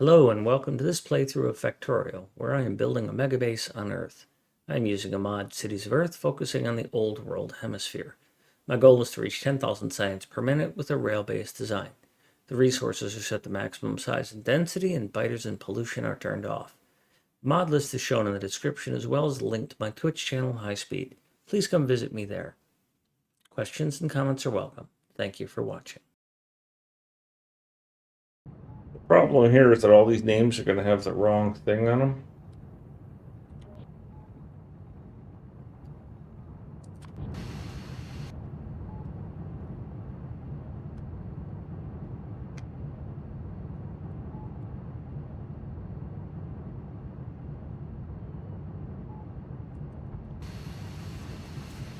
Hello and welcome to this playthrough of Factorio, where I am building a megabase on Earth. I am using a mod, Cities of Earth, focusing on the Old World Hemisphere. My goal is to reach 10,000 science per minute with a rail-based design. The resources are set to maximum size and density, and biters and pollution are turned off. The mod list is shown in the description, as well as a link to my Twitch channel, High Speed. Please come visit me there. Questions and comments are welcome. Thank you for watching. The problem here is that all these names are going to have the wrong thing on them.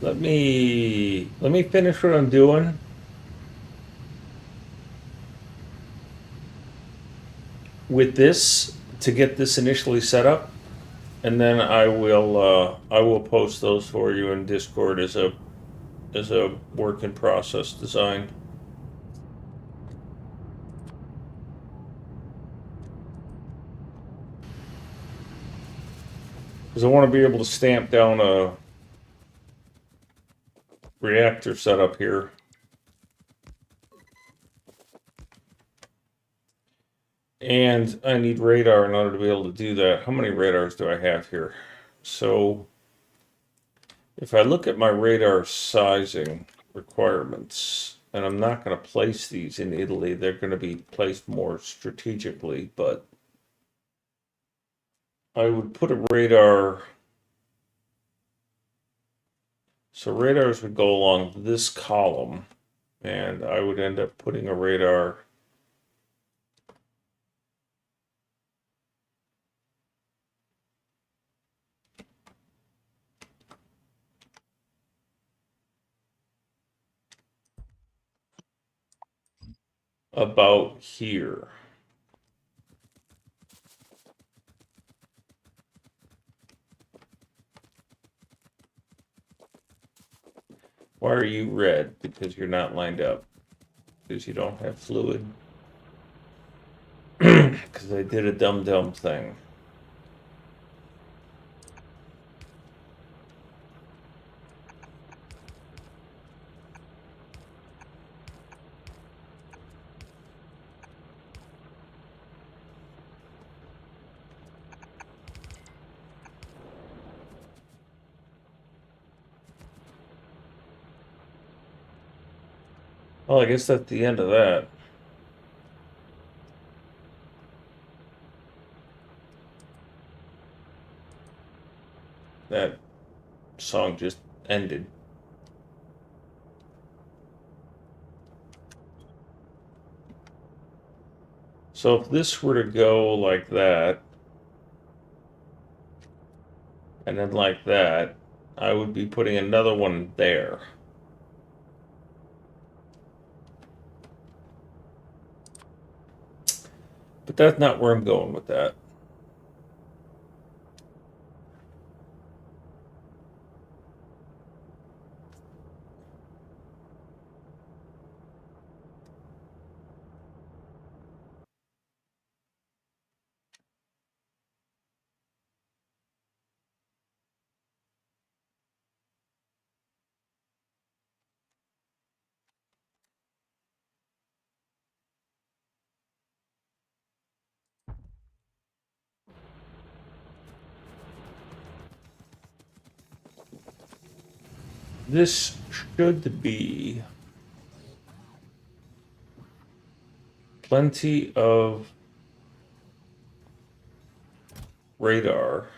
Let me finish what I'm doing. With this to get this initially set up, and then I will post those for you in Discord as a work in process design. Because I want to be able to stamp down a reactor setup here. And I need radar in order to be able to do that. How many radars do I have here? So if I look at my radar sizing requirements, and I'm not going to place these in Italy, they're going to be placed more strategically, but I would put a radar. So radars would go along this column, and I would end up putting a radar about here. Why are you red? Because you're not lined up. Because you don't have fluid. Because I did a dumb thing. Well, I guess that's the end of that. That song just ended. So if this were to go like that, and then like that, I would be putting another one there. But that's not where I'm going with that. This should be plenty of radar.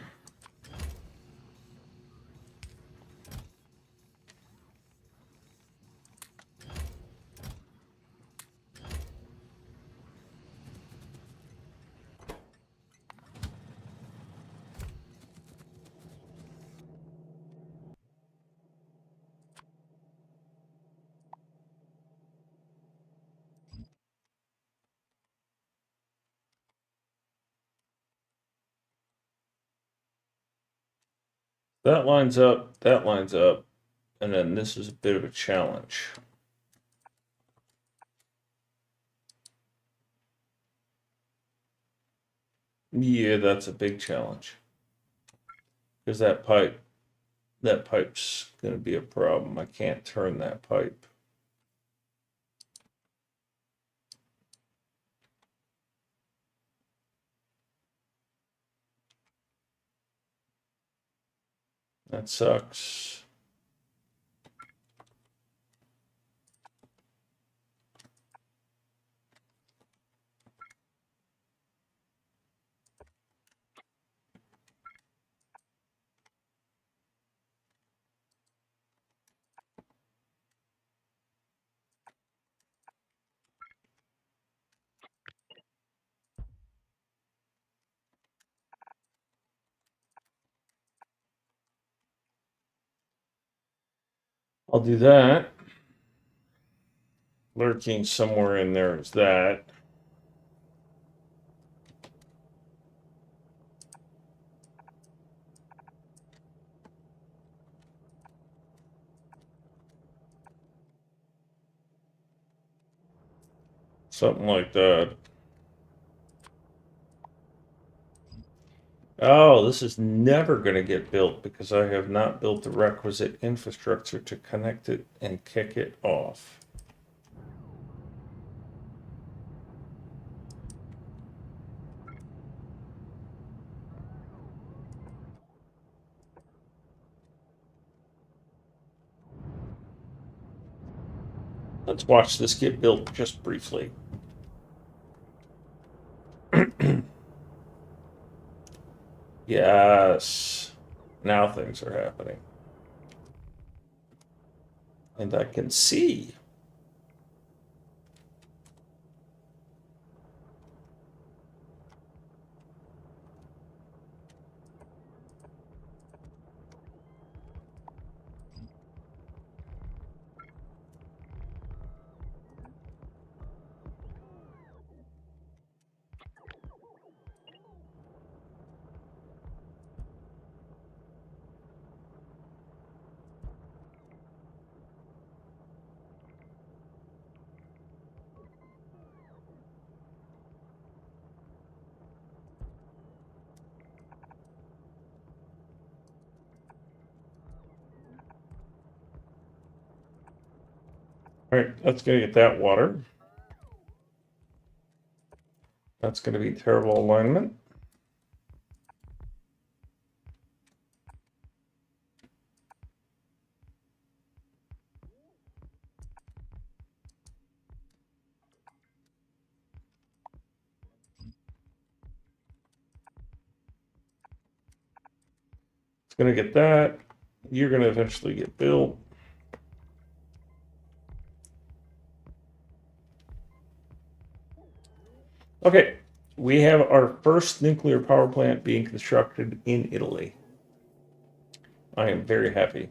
That lines up, and then this is a bit of a challenge. Yeah, that's a big challenge. Because that pipe's going to be a problem. I can't turn that pipe. That sucks. I'll do that. Lurking somewhere in there is that. Something like that. Oh, this is never going to get built because I have not built the requisite infrastructure to connect it and kick it off. Let's watch this get built just briefly. Yes. Now things are happening. And I can see. All right, that's going to get that water. That's going to be terrible alignment. It's going to get that. You're going to eventually get built. Okay, we have our first nuclear power plant being constructed in Italy. I am very happy.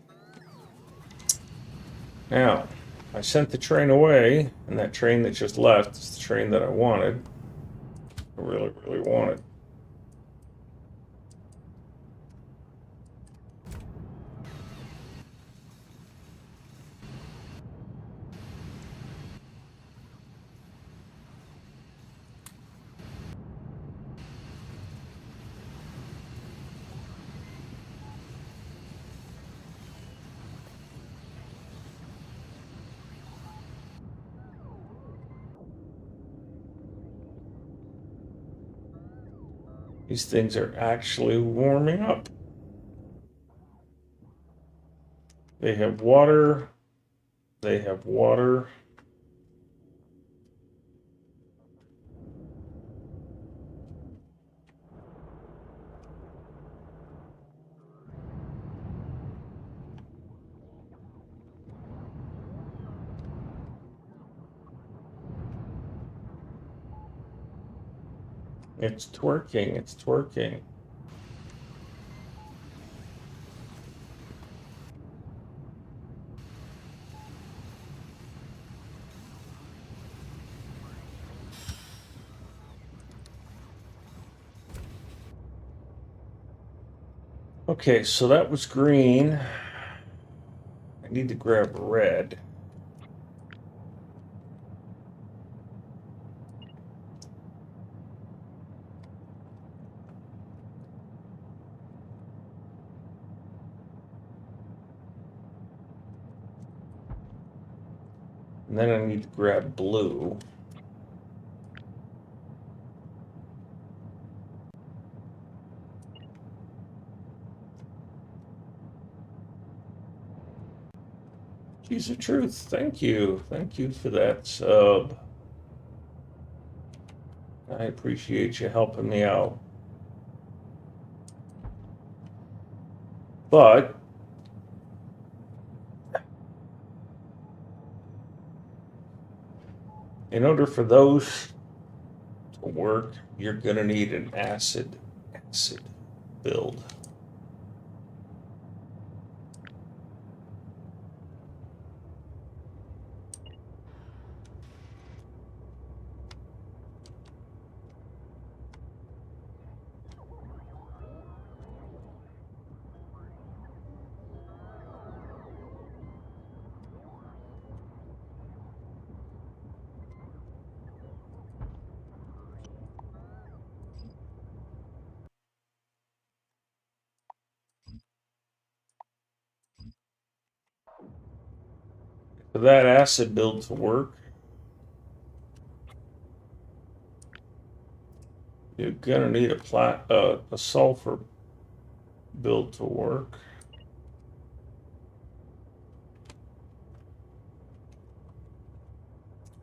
Now, I sent the train away, and that train that just left is the train that I wanted. I really, really wanted. These things are actually warming up. They have water. They have water. It's twerking. It's twerking. Okay, so that was green. I need to grab red. And then I need to grab blue. She's of truth. Thank you. Thank you for that sub. I appreciate you helping me out. But in order for those to work, you're gonna need an acid build. For that acid build to work, you're gonna need a sulfur build to work.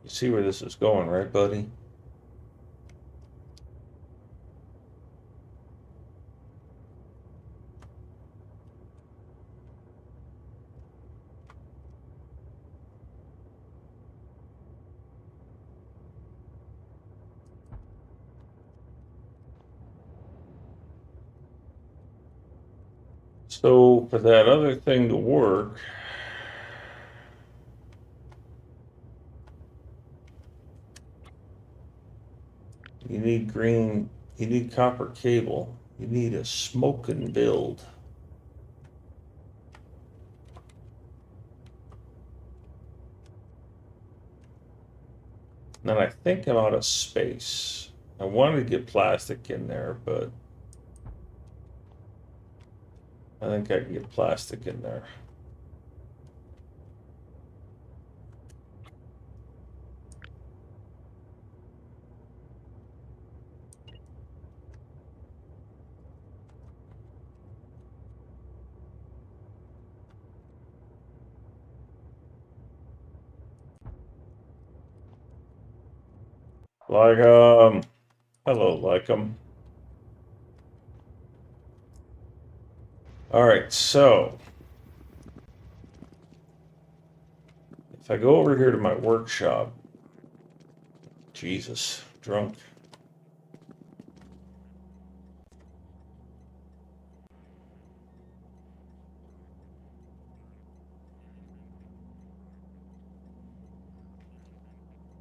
You see where this is going, right, buddy? So for that other thing to work, you need green, you need copper cable, you need a smoking build. And then I think I'm out of space. I wanted to get plastic in there, but I think I can get plastic in there. Like, hello, like 'em. All right, so if I go over here to my workshop, Jesus, drunk.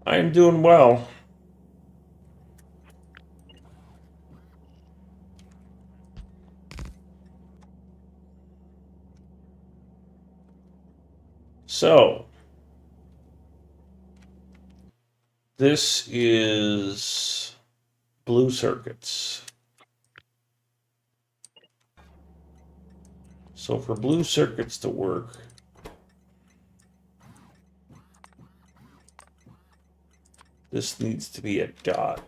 I am doing well. So, this is blue circuits. So for blue circuits to work, this needs to be a dot.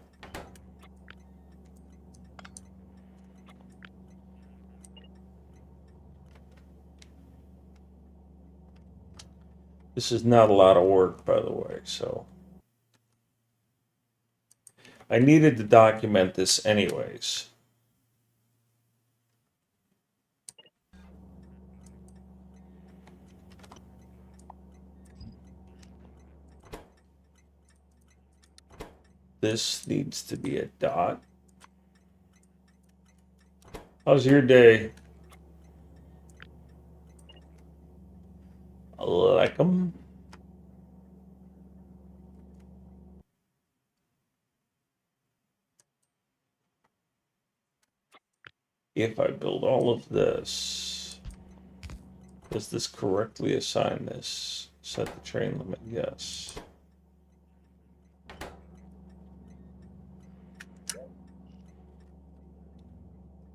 This is not a lot of work, by the way, so I needed to document this anyways. This needs to be a dot. How's your day? I like them. If I build all of this, does this correctly assign this? Set the train limit, yes.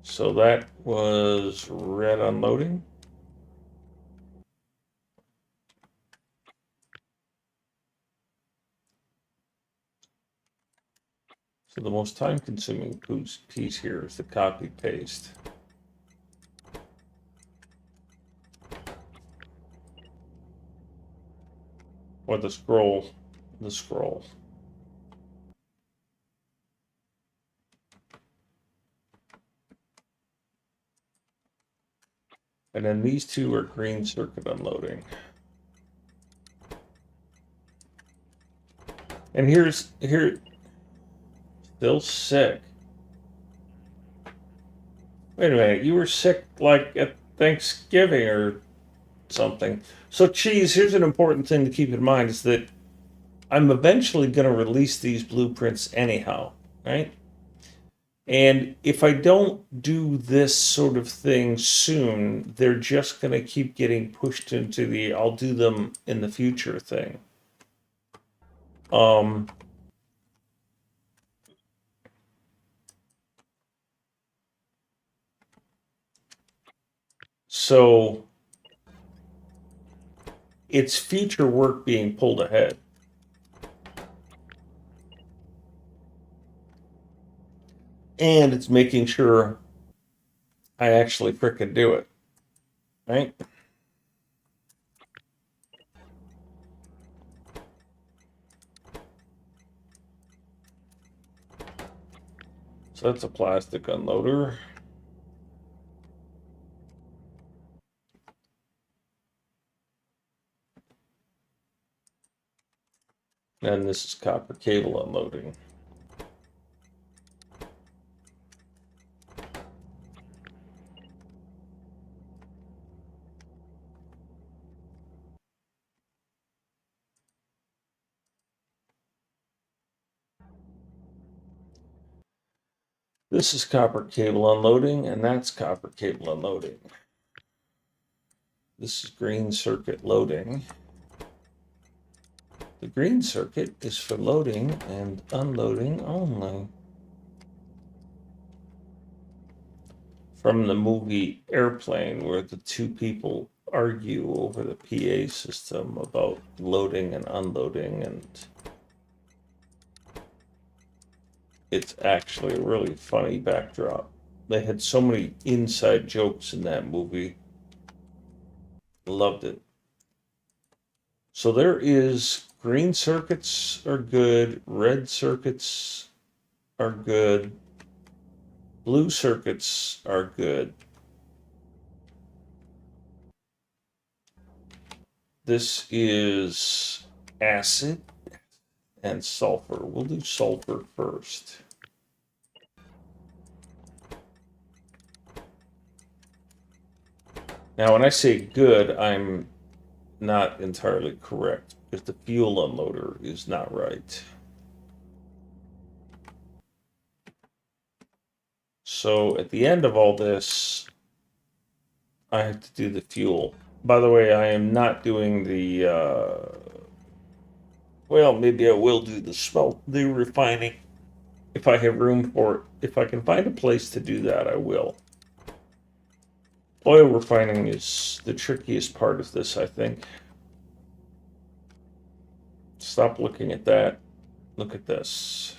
So that was red unloading. So the most time-consuming piece here is the copy paste. Or the scroll. The scroll. And then these two are green circuit unloading. And here, still sick. Wait a minute, you were sick like at Thanksgiving or something. So cheese, here's an important thing to keep in mind is that I'm eventually going to release these blueprints anyhow, right? And if I don't do this sort of thing soon, they're just going to keep getting pushed into the I'll do them in the future thing. So it's future work being pulled ahead. And it's making sure I actually frickin' do it, right? So that's a plastic unloader. And this is copper cable unloading. This is copper cable unloading, and that's copper cable unloading. This is green circuit loading. The green circuit is for loading and unloading only. From the movie Airplane, where the two people argue over the PA system about loading and unloading, and it's actually a really funny backdrop. They had so many inside jokes in that movie. Loved it. So there is green circuits are good, red circuits are good, blue circuits are good. This is acid and sulfur. We'll do sulfur first. Now, when I say good, I'm not entirely correct because the fuel unloader is not right. So at the end of all this, I have to do the fuel. By the way, I am not doing the, well, maybe I will do the refining if I have room for it. If I can find a place to do that, I will. Oil refining is the trickiest part of this, I think. Stop looking at that. Look at this.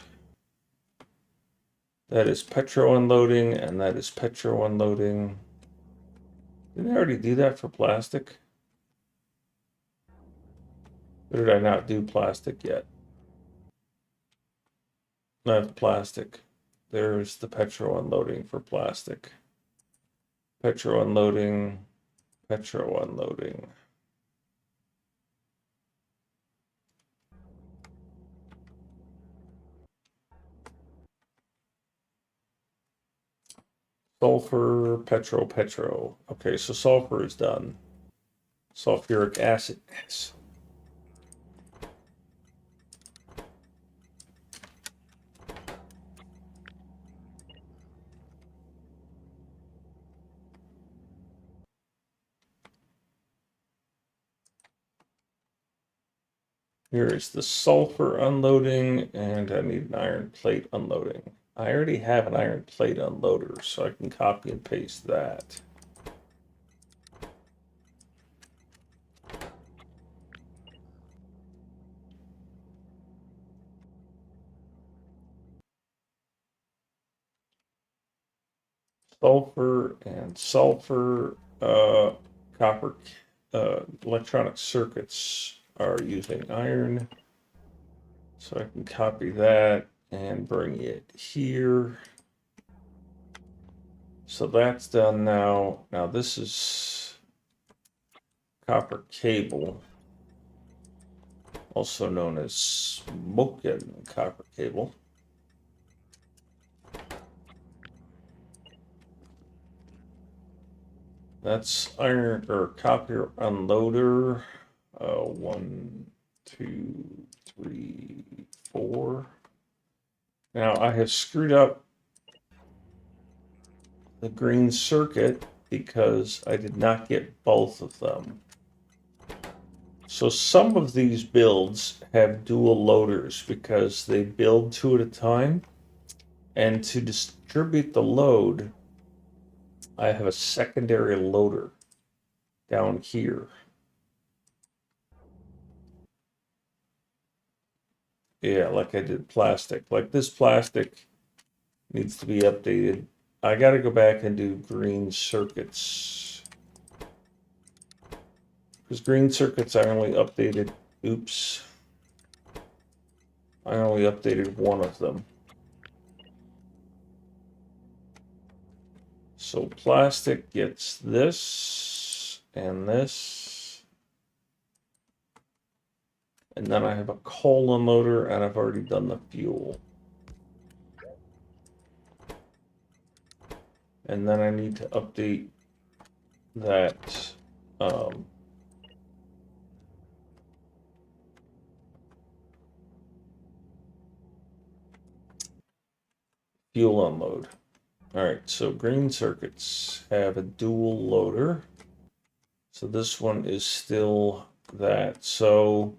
That is petro unloading, and that is petro unloading. Didn't I already do that for plastic? Or did I not do plastic yet? Not plastic. There's the petro unloading for plastic. Petro unloading, petro unloading. Sulfur, petro. Okay, so sulfur is done. Sulfuric acid, yes. Here is the sulfur unloading, and I need an iron plate unloading. I already have an iron plate unloader, so I can copy and paste that. sulfur and sulfur. Copper electronic circuits are using iron. So I can copy that and bring it here. So that's done now. Now this is copper cable, also known as smoking copper cable. That's iron or copper unloader. 1, 2, 3, 4. Now I have screwed up the green circuit because I did not get both of them. So some of these builds have dual loaders because they build 2 at a time. And to distribute the load, I have a secondary loader down here. Yeah, like I did plastic. Like this plastic needs to be updated. I got to go back and do green circuits. Because green circuits I only updated, oops. I only updated one of them. So plastic gets this and this. And then I have a coal unloader and I've already done the fuel. And then I need to update that fuel unload. All right, so green circuits have a dual loader. So this one is still that. So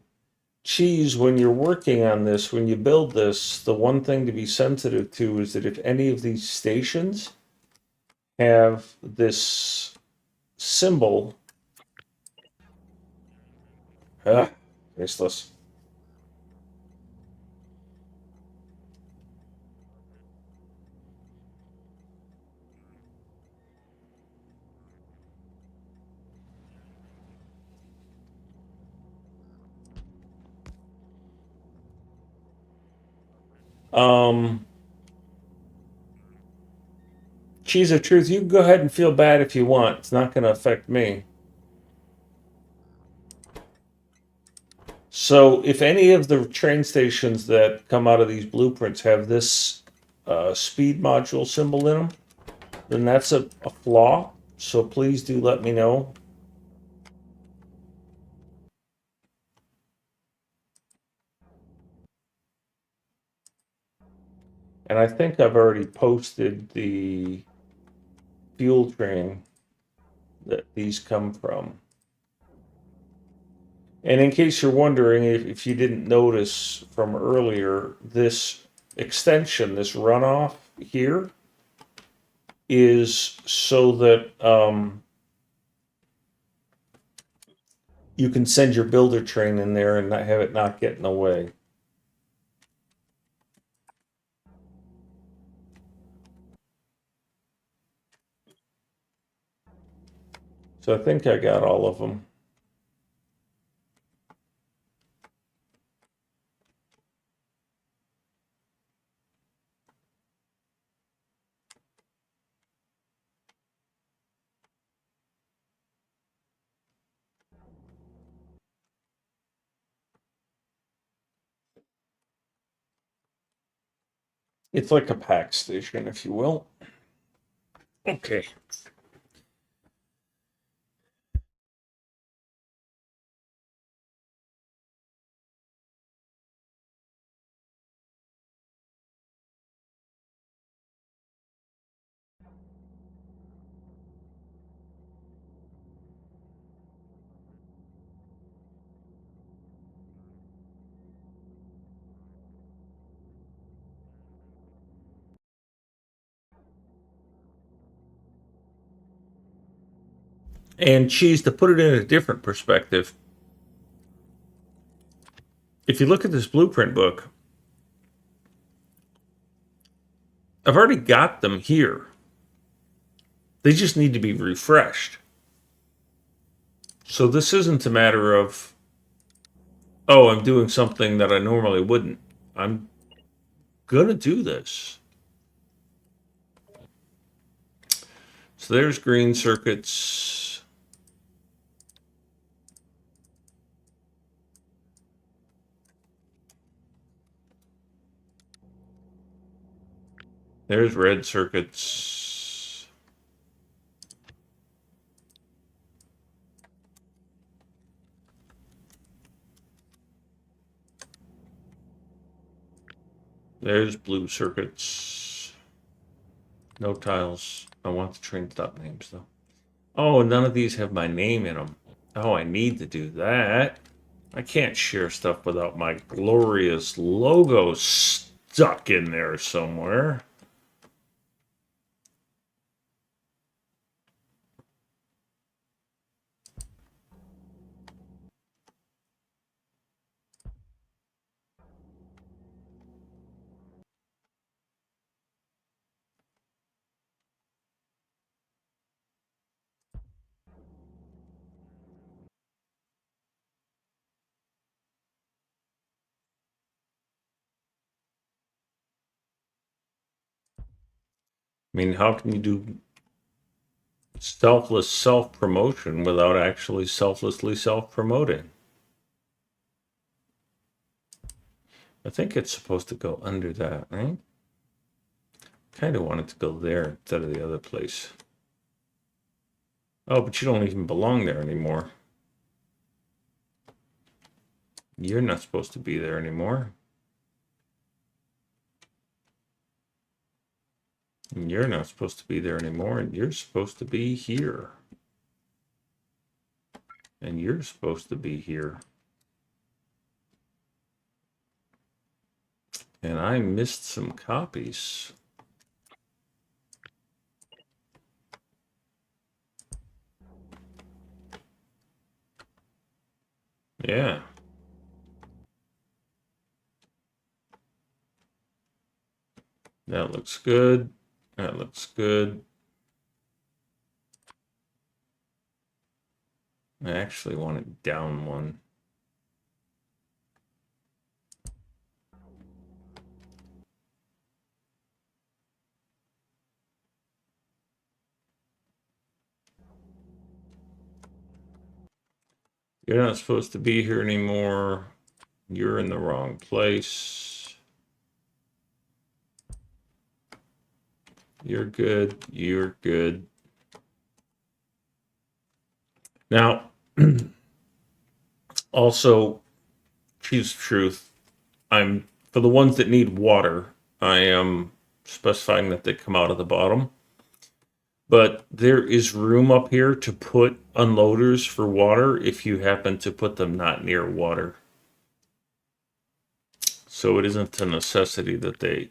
cheese, when you're working on this, when you build this, the one thing to be sensitive to is that if any of these stations have this symbol, tasteless. Cheese of truth, you can go ahead and feel bad if you want. It's not going to affect me. So if any of the train stations that come out of these blueprints have this speed module symbol in them, then that's a flaw. So please do let me know. And I think I've already posted the fuel train that these come from. And in case you're wondering, if you didn't notice from earlier, this extension, this runoff here, is so that you can send your builder train in there and not have it not get in the way. So I think I got all of them. It's like a pack station, if you will. Okay. And cheese, to put it in a different perspective, if you look at this blueprint book, I've already got them here. They just need to be refreshed. So this isn't a matter of, oh, I'm doing something that I normally wouldn't. I'm gonna do this. So there's green circuits. There's red circuits. There's blue circuits. No tiles. I want the train stop names though. Oh, none of these have my name in them. Oh, I need to do that. I can't share stuff without my glorious logo stuck in there somewhere. I mean, how can you do selfless self-promotion without actually selflessly self-promoting? I think it's supposed to go under that, right? Kind of want it to go there instead of the other place. Oh, but you don't even belong there anymore. You're not supposed to be there anymore. And you're not supposed to be there anymore, and you're supposed to be here. And you're supposed to be here. And I missed some copies. Yeah. That looks good. That looks good. I actually want it down one. You're not supposed to be here anymore. You're in the wrong place. You're good. You're good. Now, also, choose truth. I'm for the ones that need water, I am specifying that they come out of the bottom. But there is room up here to put unloaders for water if you happen to put them not near water. So it isn't a necessity that they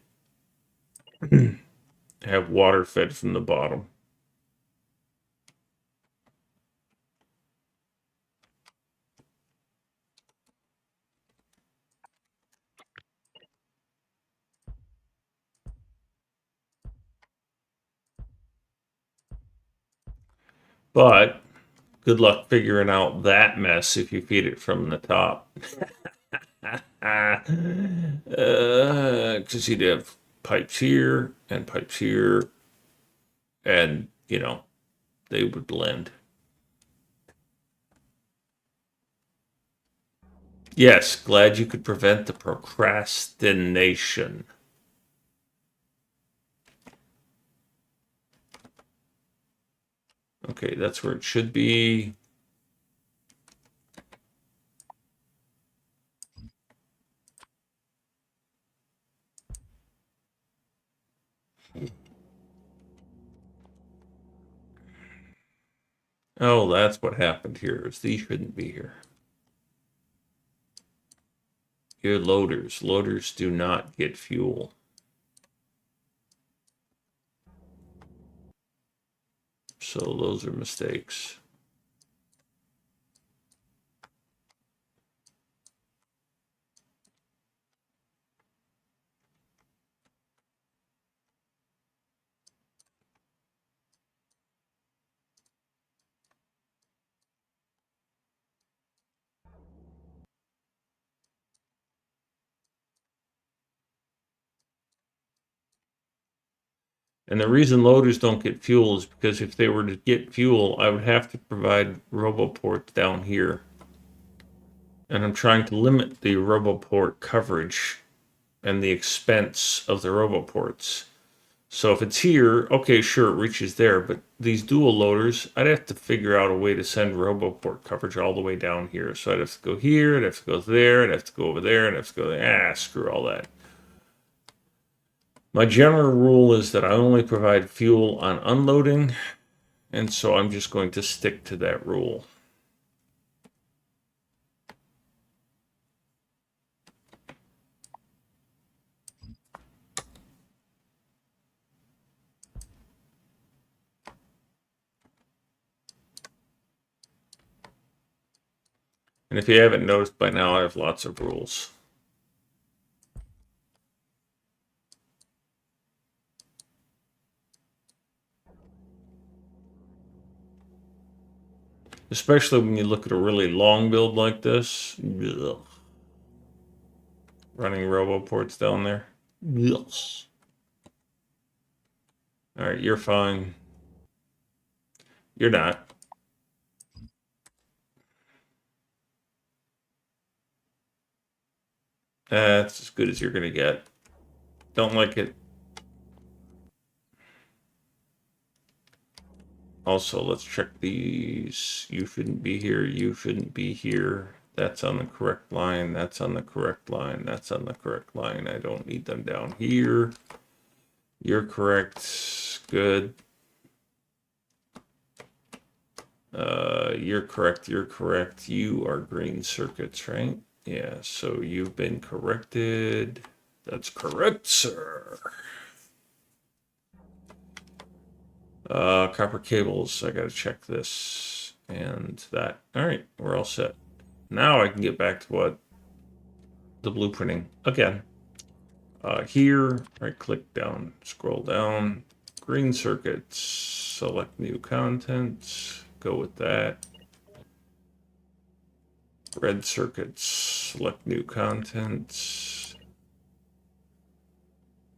have water fed from the bottom. But good luck figuring out that mess if you feed it from the top. Because you'd have pipes here and pipes here, and they would blend. Yes, glad you could prevent the procrastination. Okay, that's where it should be. Oh, that's what happened here. Is these shouldn't be here. Your loaders. Loaders do not get fuel. So those are mistakes. And the reason loaders don't get fuel is because if they were to get fuel, I would have to provide roboports down here. And I'm trying to limit the roboport coverage and the expense of the roboports. So if it's here, okay, sure, it reaches there, but these dual loaders, I'd have to figure out a way to send roboport coverage all the way down here. So I'd have to go here, I'd have to go there, I'd have to go over there, I'd have to go there. Screw all that. My general rule is that I only provide fuel on unloading, and so I'm just going to stick to that rule. And if you haven't noticed by now, I have lots of rules. Especially when you look at a really long build like this. Ugh. Running roboports down there. Ugh. All right, you're fine. You're not. That's as good as you're gonna get. Don't like it. Also, let's check these. You shouldn't be here. You shouldn't be here. That's on the correct line. That's on the correct line. That's on the correct line. I don't need them down here. You're correct. Good. You're correct. You're correct. You are green circuits, right? Yeah, so you've been corrected. That's correct, sir. Copper cables. I gotta check this and that. All right, we're all set. Now I can get back to what the blueprinting again. Here, right click down, scroll down, green circuits, select new content, go with that. Red circuits, select new content.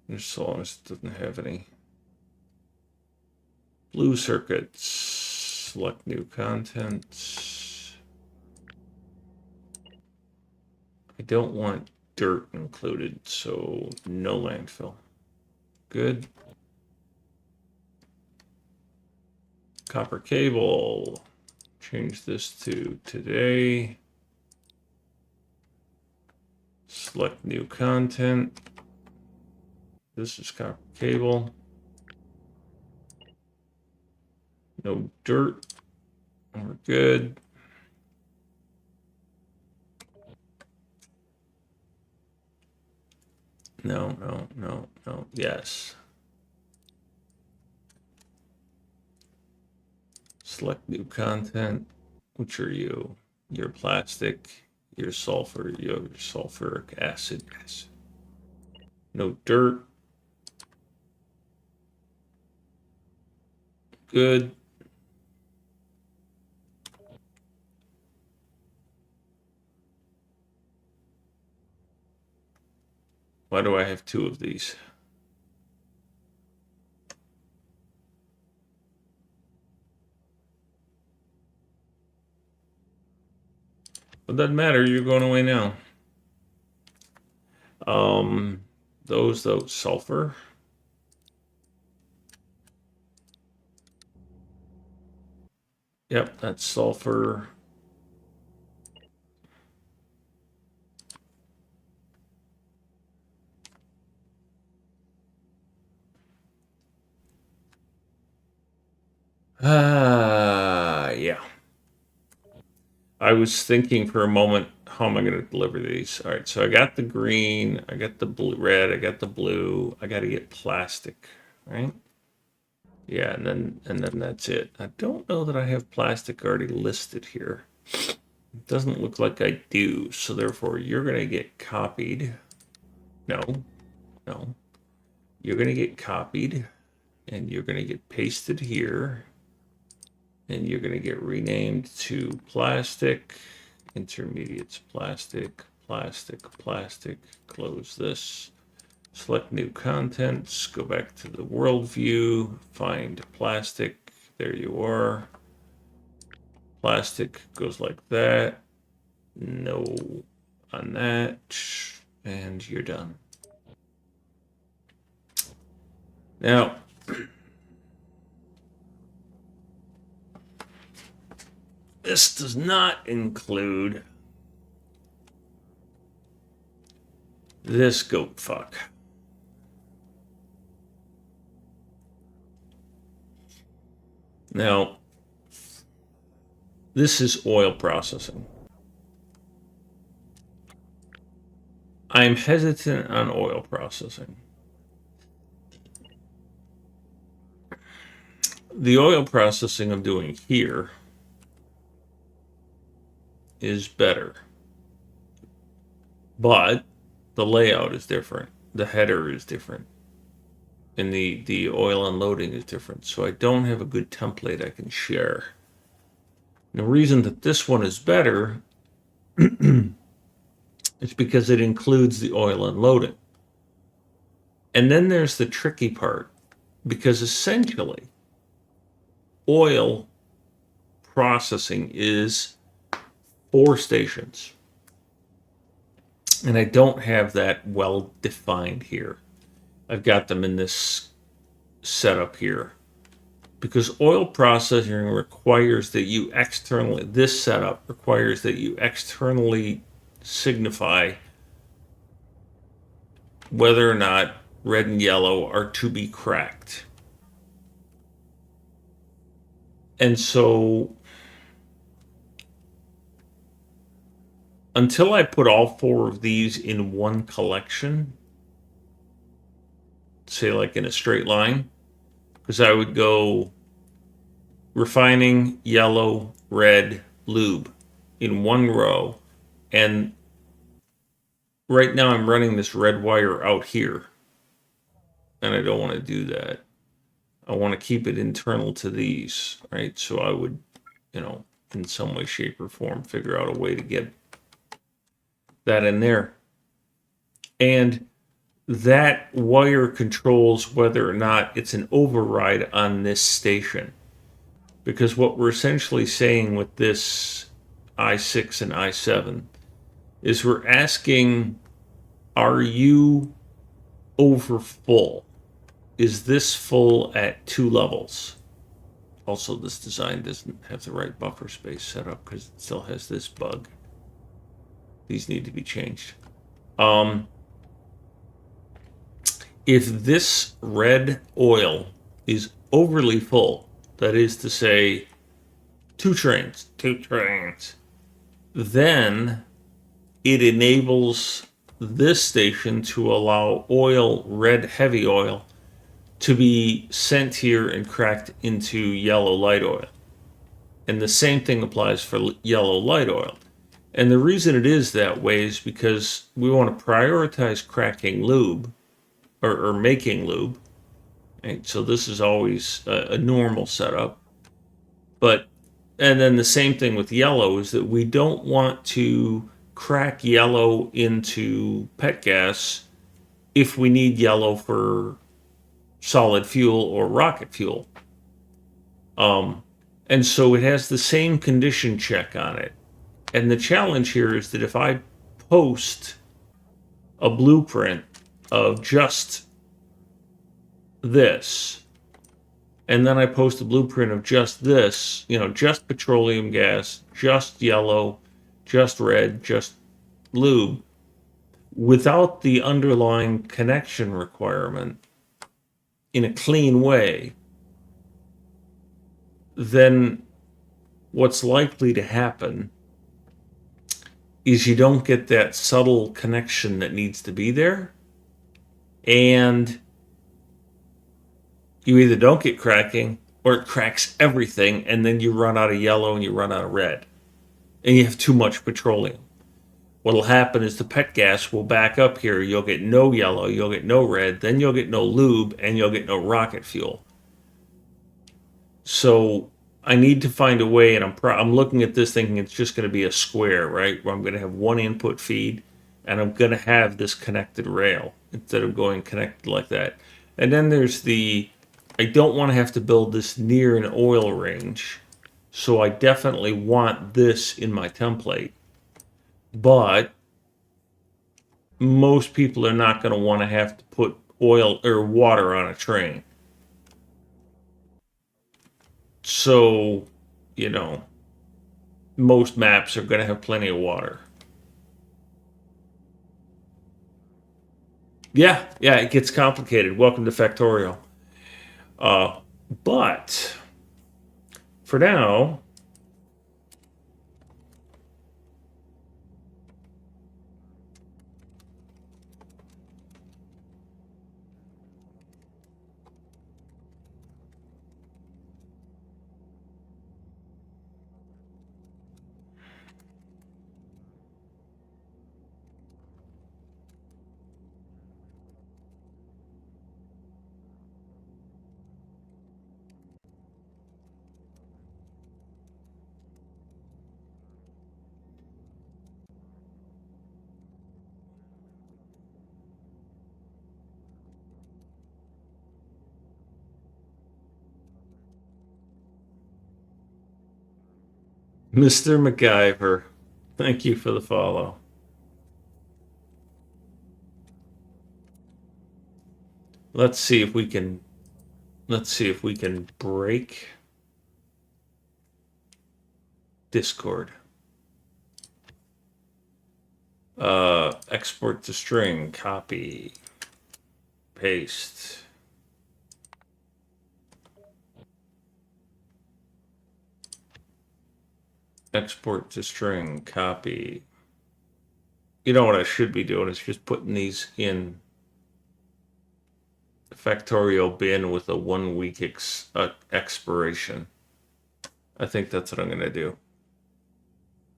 Just so long as it doesn't have any. Blue circuits, select new content. I don't want dirt included, so no landfill. Good. Copper cable, change this to today. Select new content. This is copper cable. No dirt. We're good. No, no, no, no. Yes. Select new content. Which are you? You're plastic. You're sulfur. You're sulfuric acid. No dirt. Good. Why do I have two of these? It doesn't matter. You're going away now. Those sulfur. Yep, that's sulfur. Yeah. I was thinking for a moment, how am I going to deliver these? All right, so I got the green, I got the blue, red, I got the blue. I got to get plastic, right? Yeah, and then that's it. I don't know that I have plastic already listed here. It doesn't look like I do, so therefore you're going to get copied. No, no. You're going to get copied, and you're going to get pasted here, and you're going to get renamed to plastic, intermediates plastic, plastic, plastic, close this, Select new contents, go back to the world view, find plastic, there you are. Plastic goes like that, no on that, and you're done. Now, this does not include this goat fuck. Now, this is oil processing. I'm hesitant on oil processing. The oil processing I'm doing here is better, but the layout is different. The header is different. And the oil unloading is different. So I don't have a good template I can share. And the reason that this one is better is because it includes the oil unloading. And then there's the tricky part, because essentially oil processing is 4 stations. And I don't have that well defined here. I've got them in this setup here. Because oil processing requires that you externally, this setup requires that you externally signify whether or not red and yellow are to be cracked. And so until I put all 4 of these in one collection, say like in a straight line, because I would go refining, yellow, red, lube in one row. And right now I'm running this red wire out here. And I don't want to do that. I want to keep it internal to these, right? So I would, in some way, shape, or form, figure out a way to get that in there. And that wire controls whether or not it's an override on this station. Because what we're essentially saying with this I6 and I7 is we're asking, are you over full? Is this full at 2 levels? Also, this design doesn't have the right buffer space set up because it still has this bug. These need to be changed. If this red oil is overly full, that is to say, 2 trains, then it enables this station to allow oil, red heavy oil, to be sent here and cracked into yellow light oil. And the same thing applies for yellow light oil. And the reason it is that way is because we want to prioritize cracking lube or making lube. Right? So this is always a normal setup. And then the same thing with yellow is that we don't want to crack yellow into pet gas if we need yellow for solid fuel or rocket fuel. And so it has the same condition check on it. And the challenge here is that if I post a blueprint of just this, and then I post a blueprint of just this, just petroleum gas, just yellow, just red, just lube, without the underlying connection requirement in a clean way, then what's likely to happen is you don't get that subtle connection that needs to be there, and you either don't get cracking or it cracks everything, and then you run out of yellow and you run out of red, and you have too much petroleum. What'll happen is the pet gas will back up here. You'll get no yellow, you'll get no red, then you'll get no lube, and you'll get no rocket fuel. So I need to find a way, and I'm looking at this thinking it's just going to be a square, right? Where I'm going to have one input feed, and I'm going to have this connected rail instead of going connected like that. And then there's I don't want to have to build this near an oil range. So I definitely want this in my template. But most people are not going to want to have to put oil or water on a train. So, you know, most maps are going to have plenty of water. Yeah, it gets complicated. Welcome to Factorio. But for now, Mr. MacGyver, thank you for the follow. Let's see if we can break Discord. Export to string, copy, paste. Export to string, copy. You know what I should be doing is just putting these in Factorio bin with a 1 week expiration. I think that's what I'm going to do.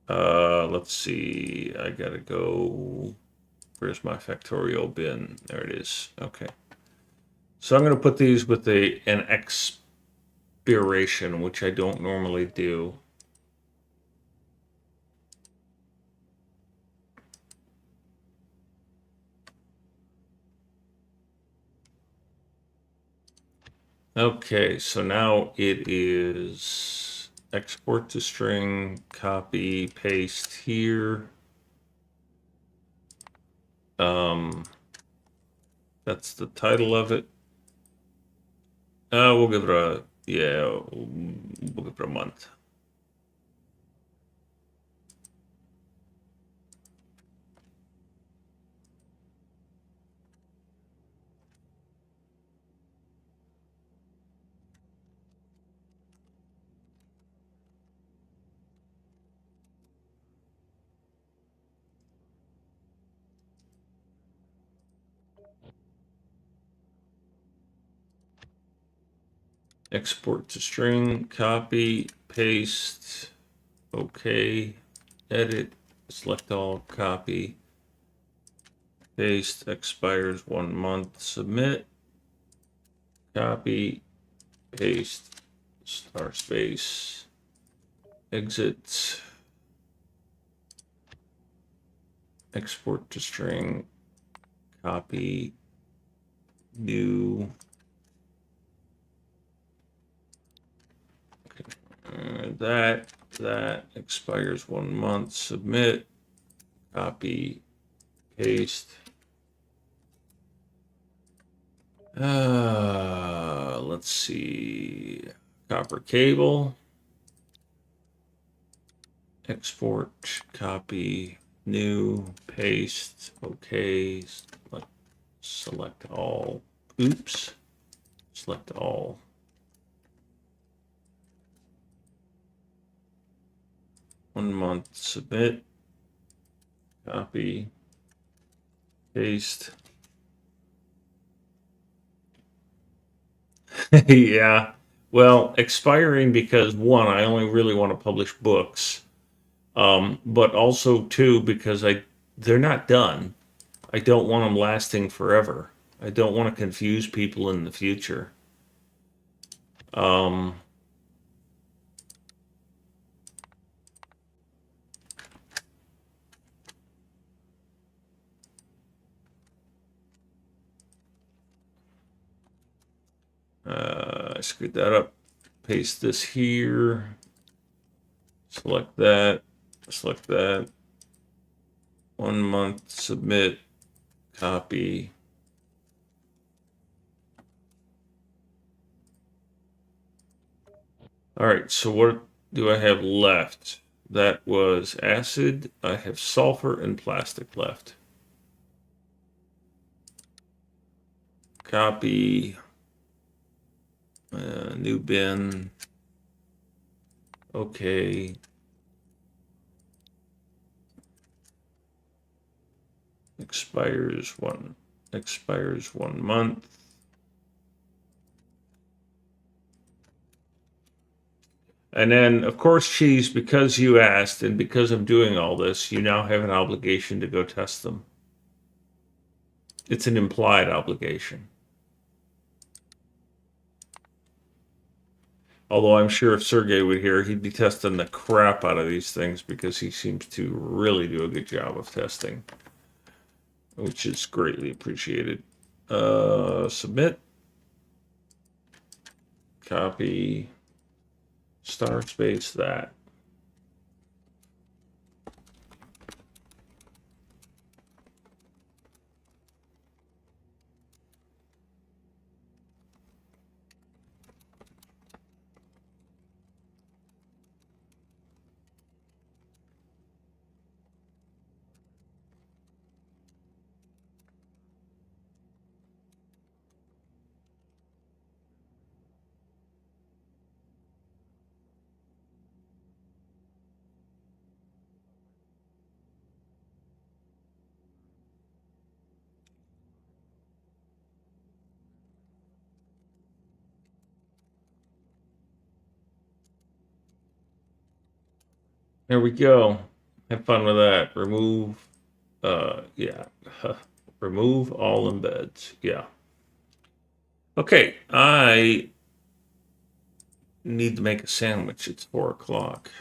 Let's see. I got to go. Where's my Factorio bin? There it is. Okay. So I'm going to put these with an expiration, which I don't normally do. Okay, so now it is export to string, copy, paste here. That's the title of it. We'll give it a, we'll give it a month. Export to string, copy, paste, okay, edit, select all, copy, paste, expires 1 month, submit, copy, paste, star space, exit, export to string, copy, new, that expires 1 month, submit, copy, paste. Let's see, copper cable, export, copy, new, paste, okay, select all, oops, select all. One month, submit, copy, paste. Yeah, well, expiring because one, I only really want to publish books, but also two, because they're not done. I don't want them lasting forever. I don't want to confuse people in the future. screwed that up. Paste this here. Select that. Select that. 1 month, submit, copy. All right, so what do I have left? That was acid. I have sulfur and plastic left. Copy. New bin. Okay. Expires 1 month. And then, of course, cheese, because you asked and because I'm doing all this, you now have an obligation to go test them. It's an implied obligation. Although I'm sure if Sergey were here, he'd be testing the crap out of these things because he seems to really do a good job of testing, which is greatly appreciated. Submit. Copy. Star space that. There we go. Have fun with that. Remove, yeah. Remove all embeds. Yeah. Okay, I need to make a sandwich. It's 4 o'clock.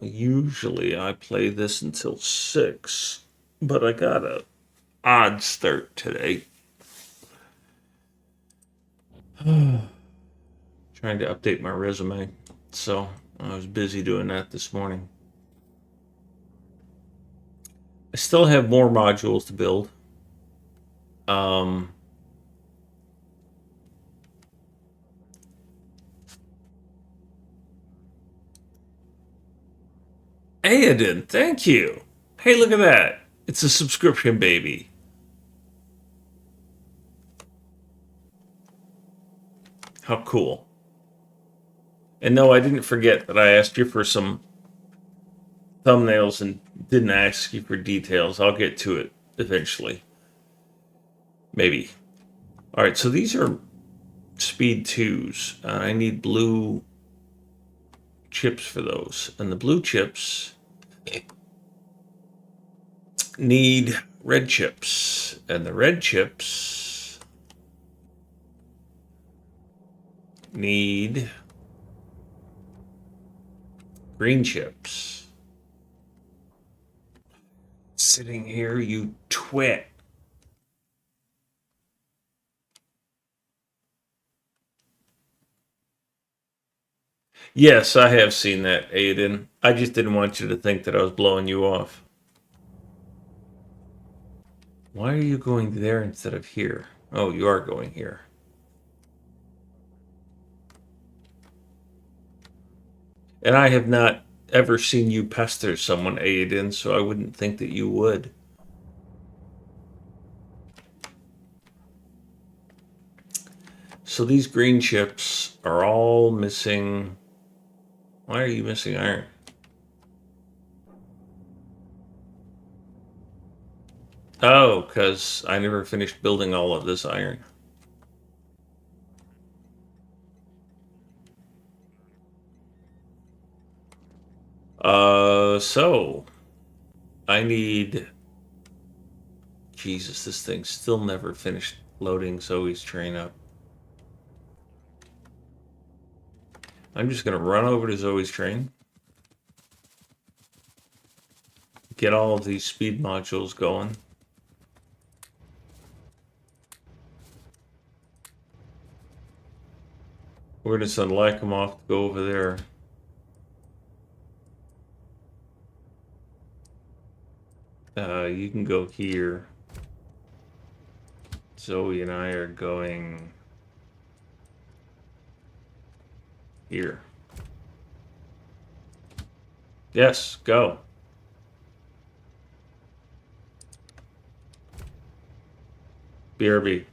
Usually I play this until 6, but I got a odd start today. Trying to update my resume, so I was busy doing that this morning. I still have more modules to build. Aiden, thank you. Hey, look at that. It's a subscription baby. How cool. And no, I didn't forget that I asked you for some thumbnails and didn't ask you for details. I'll get to it eventually. Maybe. All right, so these are speed 2s. I need blue chips for those. And the blue chips need red chips. And the red chips need green chips. Sitting here, you twit. Yes, I have seen that, Aiden. I just didn't want you to think that I was blowing you off. Why are you going there instead of here? Oh, you are going here. And I have not ever seen you pester someone, Aiden, so I wouldn't think that you would. So these green chips are all missing. Why are you missing iron? Oh, because I never finished building all of this iron. So I need. Jesus, this thing still never finished loading Zoe's train up. I'm just gonna run over to Zoe's train, get all of these speed modules going. We're gonna send Lycom off to go over there. You can go here. Zoe and I are going here. Yes, go. BRB.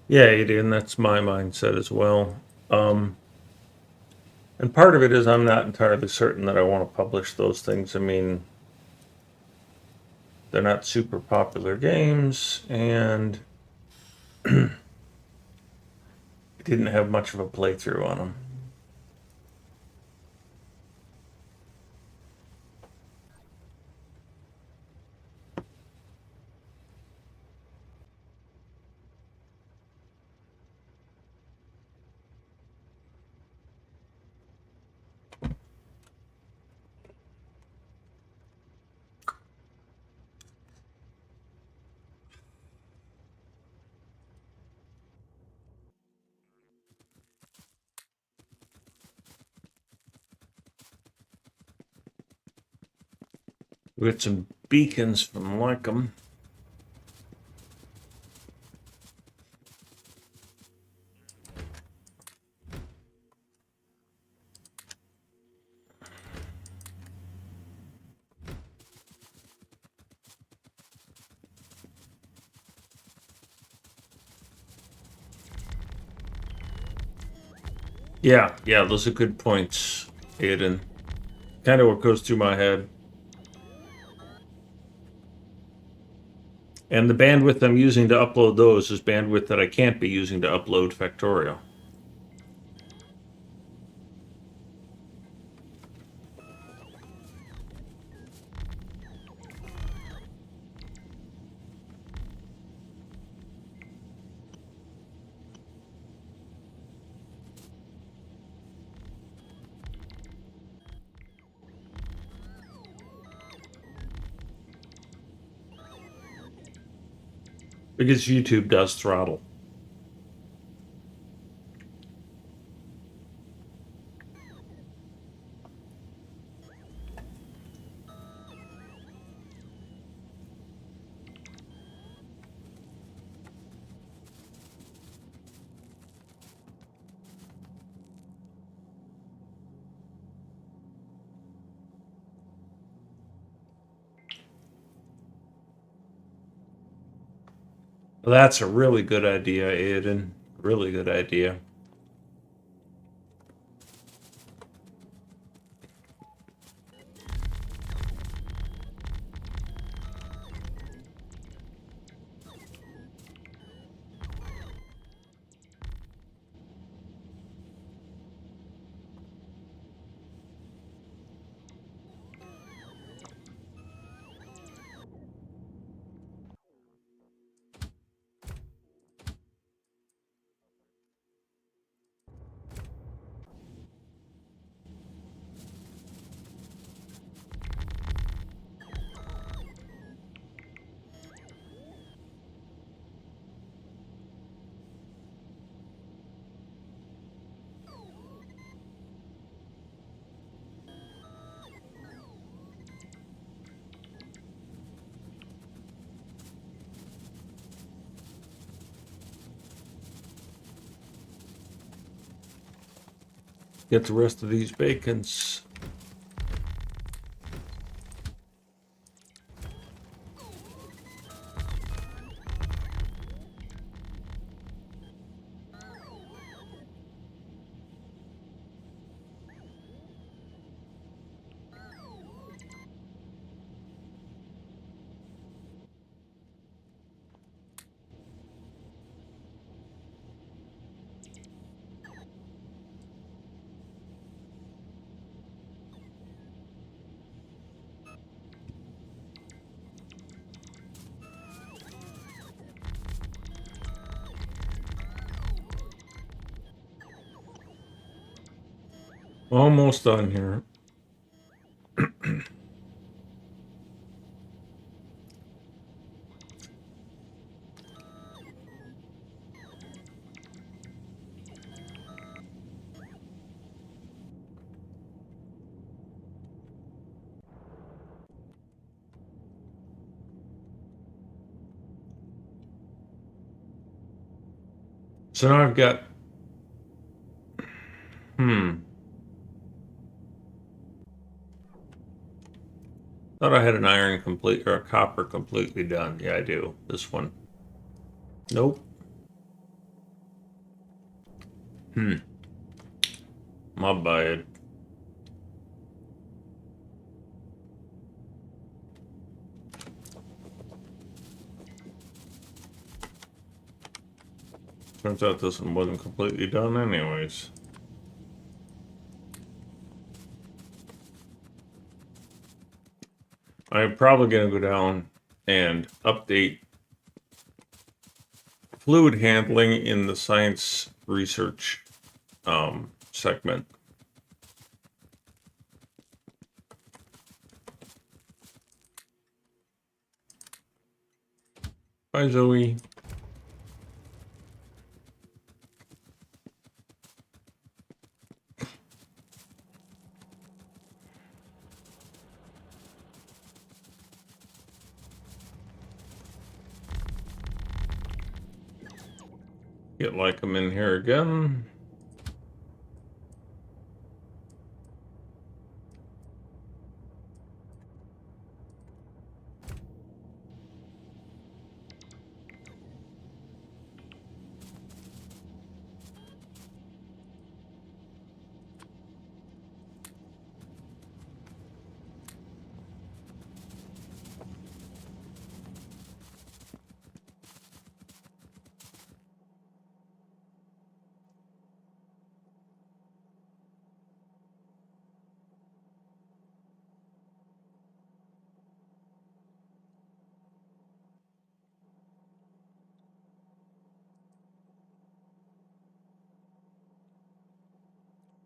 Yeah, Adrian, that's my mindset as well. And part of it is I'm not entirely certain that I want to publish those things. I mean, they're not super popular games, and I didn't have much of a playthrough on them. We got some beacons from Lycom. Yeah, those are good points, Aiden. Kind of what goes through my head. And the bandwidth I'm using to upload those is bandwidth that I can't be using to upload Factorio. Because YouTube does throttle. Well, that's a really good idea, Aiden. Really good idea. Get the rest of these bacons. Almost done here. So now I've got, thought I had an iron complete, or a copper completely done. Yeah, I do. This one. Nope. My bad. Turns out this one wasn't completely done anyways. I'm probably going to go down and update fluid handling in the science research segment. Bye, Zoe. Get like them in here again.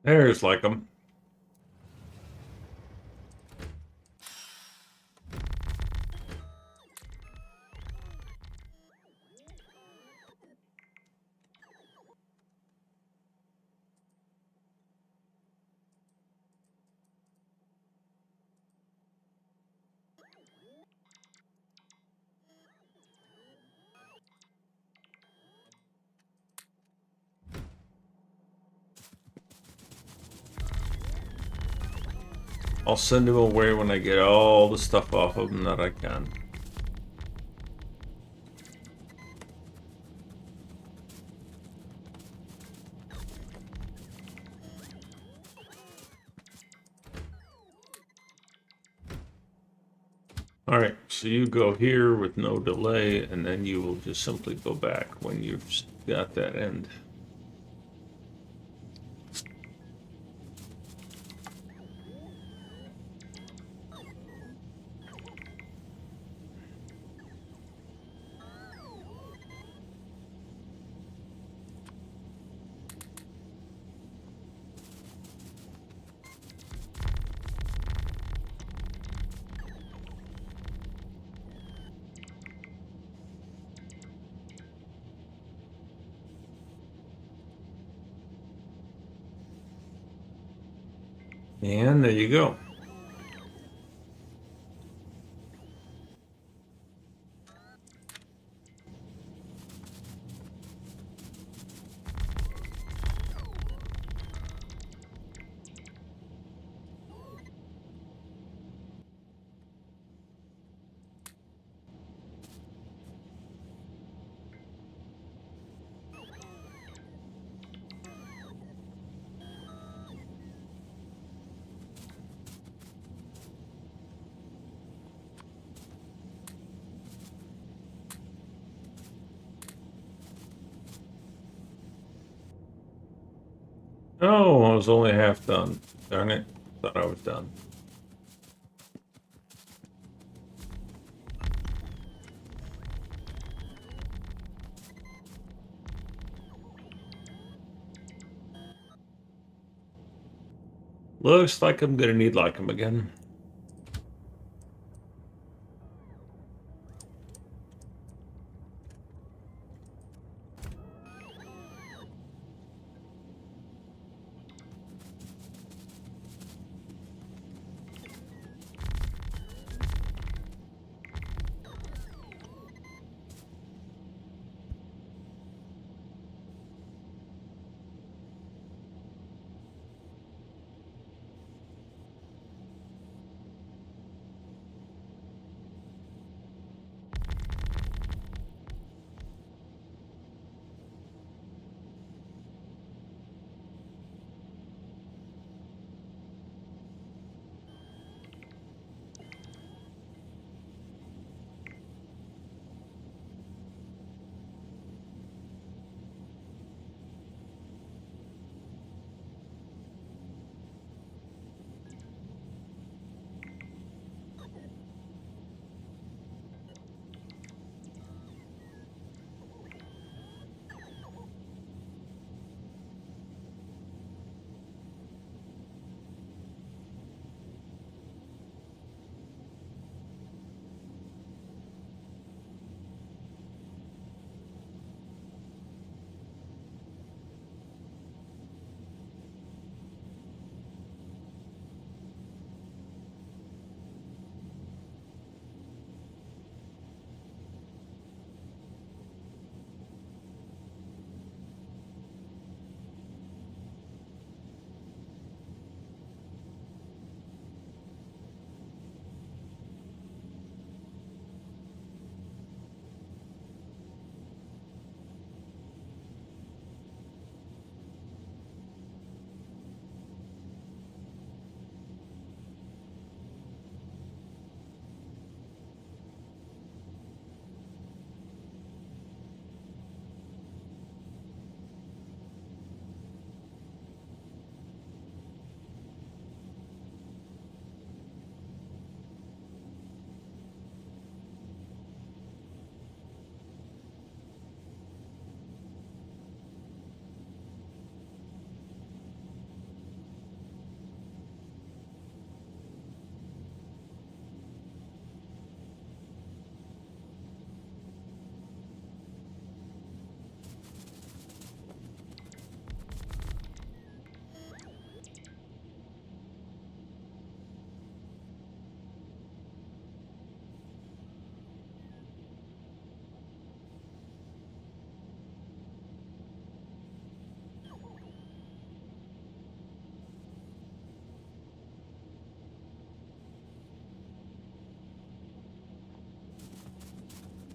There's like them. I'll send them away when I get all the stuff off of them that I can. All right, so you go here with no delay, and then you will just simply go back when you've got that end. And there you go. Oh, I was only half done. Darn it. Thought I was done. Looks like I'm gonna need like them again.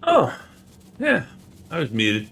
Oh, yeah. I was muted.